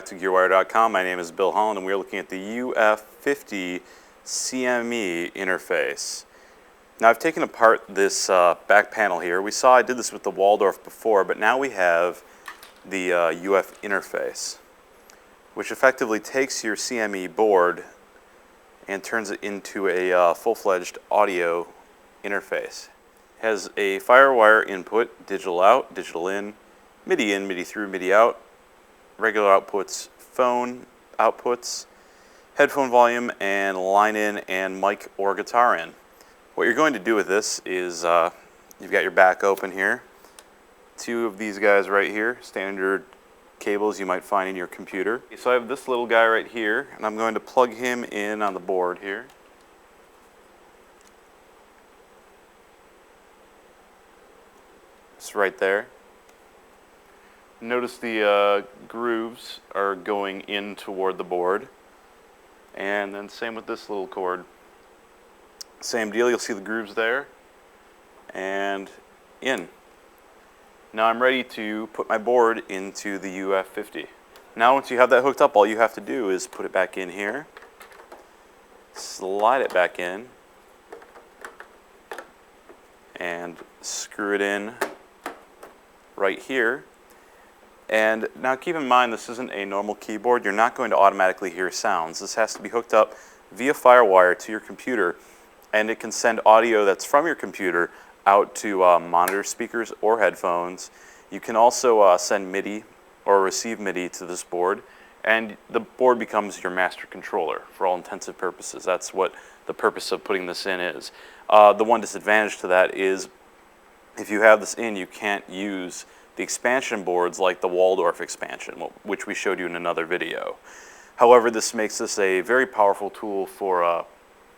back to GearWire.com. My name is Bill Holland, and we're looking at the UF50 CME interface. Now, I've taken apart this back panel here. We saw I did this with the Waldorf before, but now we have the UF interface, which effectively takes your CME board and turns it into a full-fledged audio interface. It has a FireWire input, digital out, digital in, MIDI through, MIDI out, regular outputs, phone outputs, headphone volume, and line in and mic or guitar in. What you're going to do with this is you've got your back open here, two of these guys right here, standard cables you might find in your computer. So I have this little guy right here, and I'm going to plug him in on the board here. It's right there. Notice the grooves are going in toward the board, and then same with this little cord. Same deal, you'll see the grooves there, and in. Now I'm ready to put my board into the UF50. Now once you have that hooked up, all you have to do is put it back in here, slide it back in, and screw it in right here. And now keep in mind, this isn't a normal keyboard. You're not going to automatically hear sounds. This has to be hooked up via FireWire to your computer, and it can send audio that's from your computer out to monitor speakers or headphones. You can also send MIDI or receive MIDI to this board, and the board becomes your master controller for all intensive purposes. That's what the purpose of putting this in is. The one disadvantage to that is if you have this in, you can't use the expansion boards like the Waldorf expansion, which we showed you in another video. However, this makes this a very powerful tool for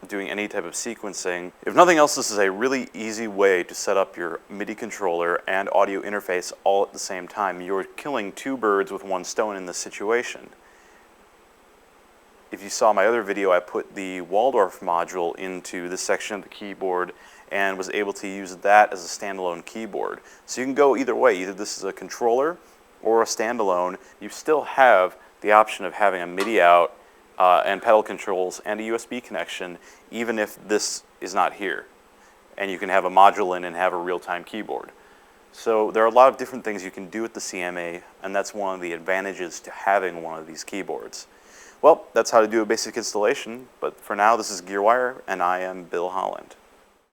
doing any type of sequencing. If nothing else, this is a really easy way to set up your MIDI controller and audio interface all at the same time. You're killing two birds with one stone in this situation. If you saw my other video, I put the Waldorf module into this section of the keyboard and was able to use that as a standalone keyboard. So you can go either way. Either this is a controller or a standalone. You still have the option of having a MIDI out and pedal controls and a USB connection, even if this is not here. And you can have a module in and have a real-time keyboard. So there are a lot of different things you can do with the CMA, and that's one of the advantages to having one of these keyboards. Well, that's how to do a basic installation, but for now, this is GearWire, and I am Bill Holland.